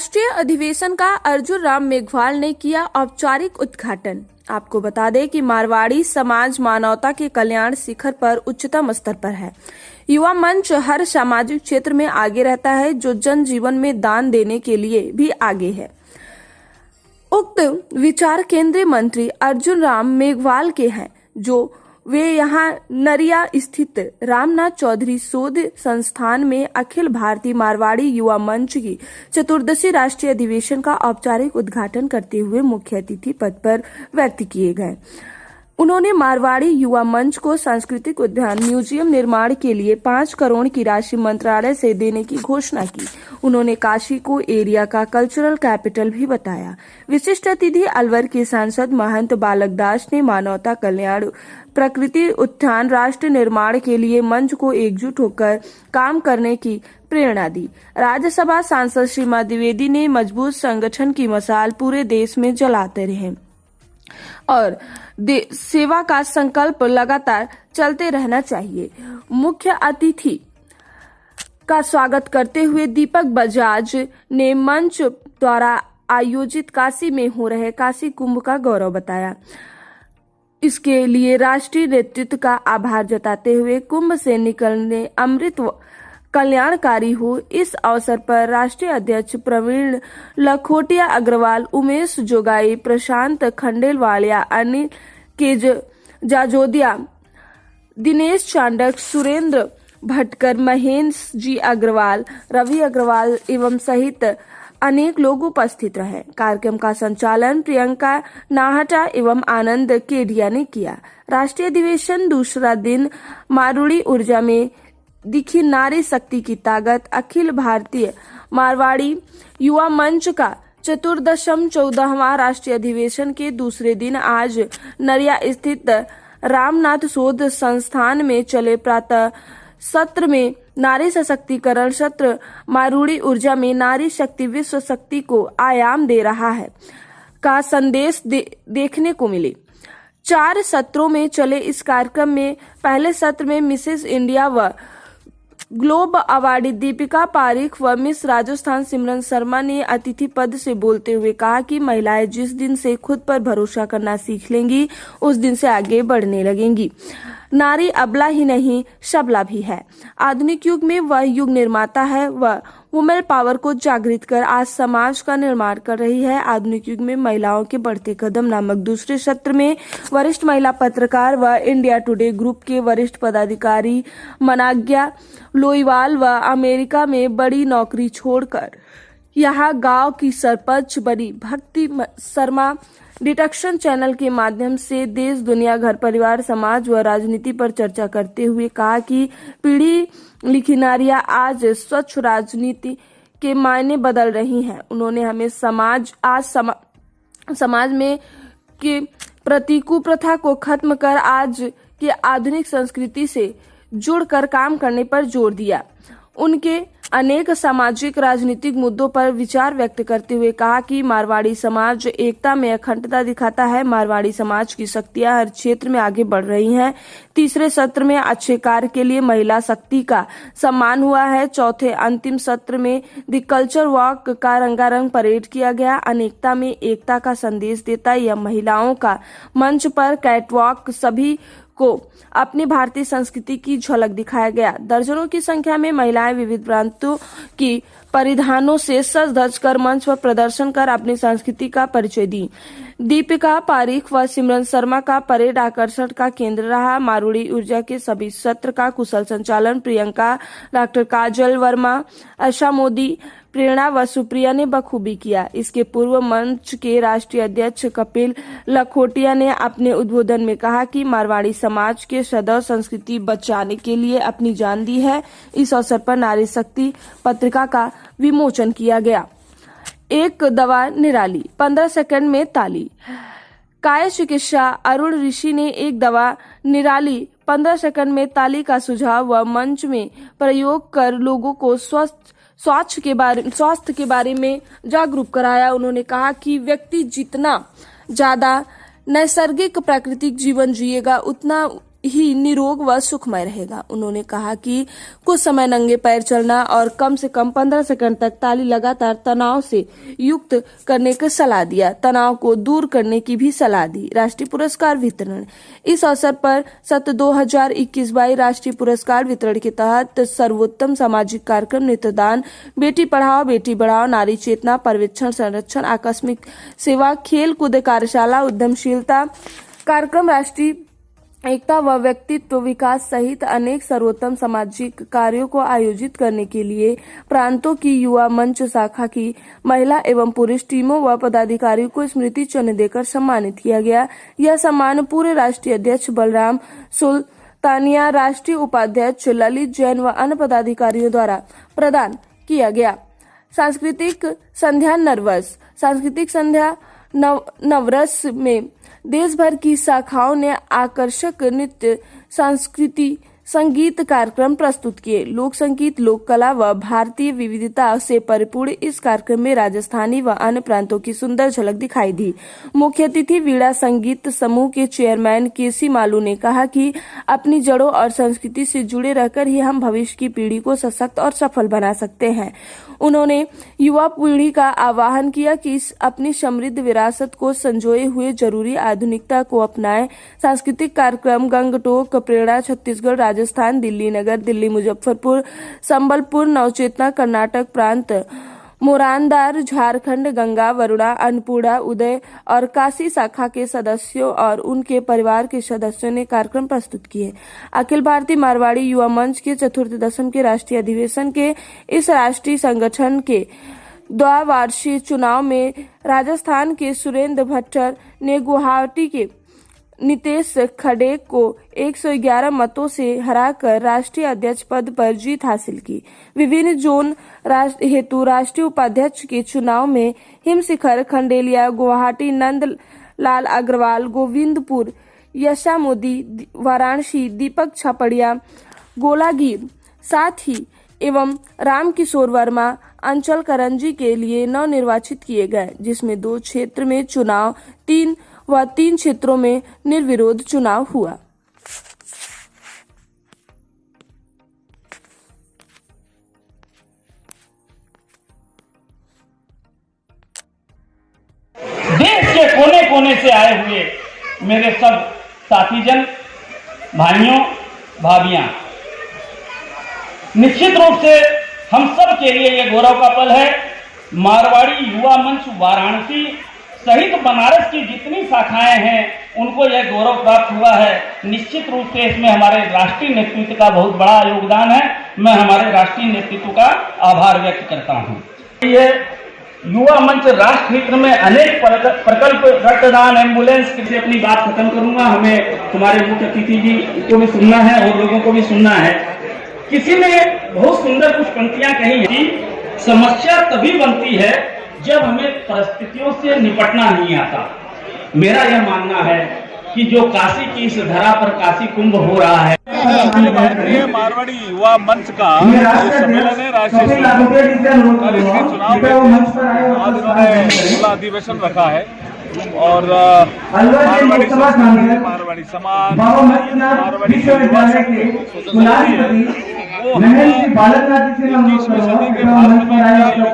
राष्ट्रीय अधिवेशन का अर्जुन राम मेघवाल ने किया औपचारिक उद्घाटन। आपको बता दें कि मारवाड़ी समाज मानवता के कल्याण शिखर पर उच्चतम स्तर पर है। युवा मंच हर सामाजिक क्षेत्र में आगे रहता है, जो जन जीवन में दान देने के लिए भी आगे है। उक्त विचार केंद्रीय मंत्री अर्जुन राम मेघवाल के हैं, जो वे यहाँ नरिया स्थित रामनाथ चौधरी शोध संस्थान में अखिल भारतीय मारवाड़ी युवा मंच की चतुर्दशी राष्ट्रीय अधिवेशन का औपचारिक उद्घाटन करते हुए मुख्य अतिथि पद पर व्यक्त किए गए। उन्होंने मारवाड़ी युवा मंच को सांस्कृतिक उद्यान म्यूजियम निर्माण के लिए 5 करोड़ की राशि मंत्रालय से देने की घोषणा की। उन्होंने काशी को एरिया का कल्चरल कैपिटल भी बताया। विशिष्ट अतिथि अलवर के सांसद महंत बालक दास ने मानवता कल्याण, प्रकृति उत्थान, राष्ट्र निर्माण के लिए मंच को एकजुट होकर काम करने की प्रेरणा दी। राज्यसभा सांसद श्रीमती द्विवेदी ने मजबूत संगठन की मशाल पूरे देश में जलाते रहे और सेवा का संकल्प लगातार चलते रहना चाहिए। मुख्य अतिथि का स्वागत करते हुए दीपक बजाज ने मंच द्वारा आयोजित काशी में हो रहे काशी कुंभ का गौरव बताया। इसके लिए राष्ट्रीय नेतृत्व का आभार जताते हुए कुंभ से निकलने अमृत कल्याणकारी हो। इस अवसर पर राष्ट्रीय अध्यक्ष प्रवीण लखोटिया अग्रवाल, उमेश जोगाई, प्रशांत खंडेलवालिया, अनिल के जाजोदिया, दिनेश चांडक, सुरेंद्र भटकर, महेंद्र जी अग्रवाल, रवि अग्रवाल एवं सहित अनेक लोग उपस्थित रहे। कार्यक्रम का संचालन प्रियंका नाहटा एवं आनंद केडिया ने किया। राष्ट्रीय अधिवेशन दूसरा दिन मारवाड़ी ऊर्जा में दिखी नारी शक्ति की ताकत। अखिल भारतीय मारवाड़ी युवा मंच का 14वां राष्ट्रीय अधिवेशन के दूसरे दिन आज नरिया स्थित रामनाथ शोध संस्थान में चले प्रातः सत्र में नारी सशक्तिकरण सत्र मारवाड़ी ऊर्जा में नारी शक्ति विश्व शक्ति को आयाम दे रहा है का संदेश देखने को मिले। 4 सत्रों में चले इस कार्यक्रम में पहले सत्र में मिसेस इंडिया व ग्लोब अवार्डी दीपिका पारिख व मिस राजस्थान सिमरन शर्मा ने अतिथि पद से बोलते हुए कहा कि महिलाएं जिस दिन से खुद पर भरोसा करना सीख लेंगी, उस दिन से आगे बढ़ने लगेंगी। नारी अबला ही नहीं, सबला भी है। आधुनिक युग में वह युग निर्माता है। वह वुमेन पावर को जागृत कर आज समाज का निर्माण कर रही है। आधुनिक युग में महिलाओं के बढ़ते कदम नामक दूसरे सत्र में वरिष्ठ महिला पत्रकार व इंडिया टुडे ग्रुप के वरिष्ठ पदाधिकारी मनाग्या लोईवाल व अमेरिका में बड़ी नौकरी छोड़कर यहाँ गांव की सरपंच बनी भक्ति शर्मा डिटेक्शन चैनल के माध्यम से देश, दुनिया, घर परिवार, समाज व राजनीति पर चर्चा करते हुए कहा कि पढ़ी लिखी नारियां आज स्वच्छ राजनीति के मायने बदल रही हैं। उन्होंने हमें समाज में के प्रति कुप्रथा को खत्म कर आज के आधुनिक संस्कृति से जुड़कर काम करने पर जोर दिया। उनके अनेक सामाजिक राजनीतिक मुद्दों पर विचार व्यक्त करते हुए कहा कि मारवाड़ी समाज एकता में अखंडता दिखाता है। मारवाड़ी समाज की शक्तियां हर क्षेत्र में आगे बढ़ रही हैं। तीसरे सत्र में अच्छे कार्य के लिए महिला शक्ति का सम्मान हुआ है। चौथे अंतिम सत्र में द कल्चर वॉक का रंगारंग परेड किया गया। अनेकता में एकता का संदेश देता यह महिलाओं का मंच पर कैटवॉक सभी को अपनी भारतीय संस्कृति की झलक दिखाया गया। दर्जनों की संख्या में महिलाएं विविध प्रांतों की परिधानों से सज धज कर मंच पर प्रदर्शन कर अपनी संस्कृति का परिचय दी। दीपिका पारिख व सिमरन शर्मा का परेड आकर्षण का केंद्र रहा। मारवाड़ी ऊर्जा के सभी सत्र का कुशल संचालन प्रियंका, डॉक्टर काजल वर्मा, आशा मोदी, प्रेरणा व सुप्रिया ने बखूबी किया। इसके पूर्व मंच के राष्ट्रीय अध्यक्ष कपिल लखोटिया ने अपने उद्बोधन में कहा कि मारवाड़ी समाज के सदैव संस्कृति बचाने के लिए अपनी जान दी है। इस अवसर पर नारी शक्ति पत्रिका का विमोचन किया गया। एक दवा निराली, 15 सेकंड में ताली। काय चिकित्सा अरुण ऋषि ने एक दवा निराली 15 सेकंड में ताली का सुझाव व मंच में प्रयोग कर लोगों को स्वास्थ्य के बारे में जागरूक कराया। उन्होंने कहा कि व्यक्ति जितना ज्यादा नैसर्गिक प्राकृतिक जीवन जिएगा, उतना ही निरोग व सुखमय रहेगा। उन्होंने कहा कि कुछ समय नंगे पैर चलना और कम से कम 15 सेकंड तक ताली लगातार तनाव से युक्त करने की सलाह दिया। तनाव को दूर करने की भी सलाह दी। राष्ट्रीय पुरस्कार वितरण। इस अवसर पर सत्र 2021-22 राष्ट्रीय पुरस्कार वितरण के तहत सर्वोत्तम सामाजिक कार्यक्रम नेत्रदान, बेटी पढ़ाओ बेटी बढ़ाओ, नारी चेतना, पर्यवेक्षण संरक्षण, आकस्मिक सेवा, खेल कूद कार्यशाला, उद्यमशीलता कार्यक्रम, राष्ट्रीय एकता व व्यक्तित्व विकास सहित अनेक सर्वोत्तम सामाजिक कार्यों को आयोजित करने के लिए प्रांतों की युवा मंच शाखा की महिला एवं पुरुष टीमों व पदाधिकारियों को स्मृति चिन्ह देकर सम्मानित किया गया। यह सम्मान पूरे राष्ट्रीय अध्यक्ष बलराम सुल्तानिया, राष्ट्रीय उपाध्यक्ष ललित जैन व अन्य पदाधिकारियों द्वारा प्रदान किया गया। सांस्कृतिक संध्या नवरस। सांस्कृतिक संध्या नवरस में देश भर की शाखाओं ने आकर्षक नृत्य, संस्कृति, संगीत कार्यक्रम प्रस्तुत किए। लोक संगीत, लोक कला व भारतीय विविधता से परिपूर्ण इस कार्यक्रम में राजस्थानी व अन्य प्रांतों की सुंदर झलक दिखाई दी। मुख्य अतिथि वीणा संगीत समूह के चेयरमैन केसी मालू ने कहा कि अपनी जड़ों और संस्कृति से जुड़े रहकर ही हम भविष्य की पीढ़ी को सशक्त और सफल बना सकते हैं। उन्होंने युवा पीढ़ी का आह्वान किया कि अपनी समृद्ध विरासत को संजोए हुए जरूरी आधुनिकता को अपनाएं। सांस्कृतिक कार्यक्रम गंगटोक, प्रेरणा छत्तीसगढ़, राजस्थान, दिल्ली नगर, दिल्ली मुजफ्फरपुर, संबलपुर, नवचेतना कर्नाटक प्रांत, मोरानदार झारखंड, गंगा, वरुणा, अन्नपूर्णा, उदय और काशी शाखा के सदस्यों और उनके परिवार के सदस्यों ने कार्यक्रम प्रस्तुत किए। अखिल भारतीय मारवाड़ी युवा मंच के चतुर्थ दशम के राष्ट्रीय अधिवेशन के इस राष्ट्रीय संगठन के द्विवार्षिक चुनाव में राजस्थान के सुरेंद्र भट्टर ने गुवाहाटी के नितेश खड़े को 111 मतों से हराकर राष्ट्रीय अध्यक्ष पद पर जीत हासिल की। विभिन्न जोन हेतु राष्ट्रीय उपाध्यक्ष के चुनाव में हिमशिखर खंडेलिया, गुवाहाटी, नंद लाल अग्रवाल, गोविंदपुर, यशा मोदी, वाराणसी, दीपक छापड़िया, गोलागीर, साथ ही एवं रामकिशोर वर्मा अंचल करंजी के लिए नवनिर्वाचित किए गए, जिसमें 2 क्षेत्र में चुनाव 3 क्षेत्रों में निर्विरोध चुनाव हुआ। देश के कोने कोने से आए हुए मेरे सब साथीजन, भाइयों, भाभियां, निश्चित रूप से हम सब के लिए ये गौरव का पल है। मारवाड़ी युवा मंच वाराणसी सहित बनारस की जितनी शाखाएं हैं उनको यह गौरव प्राप्त हुआ है। निश्चित रूप से इसमें हमारे राष्ट्रीय नेतृत्व का बहुत बड़ा योगदान है। मैं हमारे राष्ट्रीय नेतृत्व का आभार व्यक्त करता हूँ। ये युवा मंच राष्ट्र हित में अनेक प्रकल्प, रक्तदान, एम्बुलेंस से अपनी बात खत्म करूंगा। हमें तुम्हारे मुख्य अतिथि जी को भी सुनना है और लोगों को भी सुनना है। किसी ने बहुत सुंदर कुछ पंक्तियां कही हैं कि समस्या तभी बनती है जब हमें परिस्थितियों से निपटना नहीं आता। मेरा यह मानना है कि जो काशी की इस धरा पर काशी कुंभ हो रहा है, ये मारवाड़ी युवा मंच का जो सम्मेलन है राष्ट्रीय और इसके चुनाव में आज इन्होंने खुला अधिवेशन रखा है और मारवाड़ी समाज, मारवाड़ी वो सदी के भारत में सकारात्मक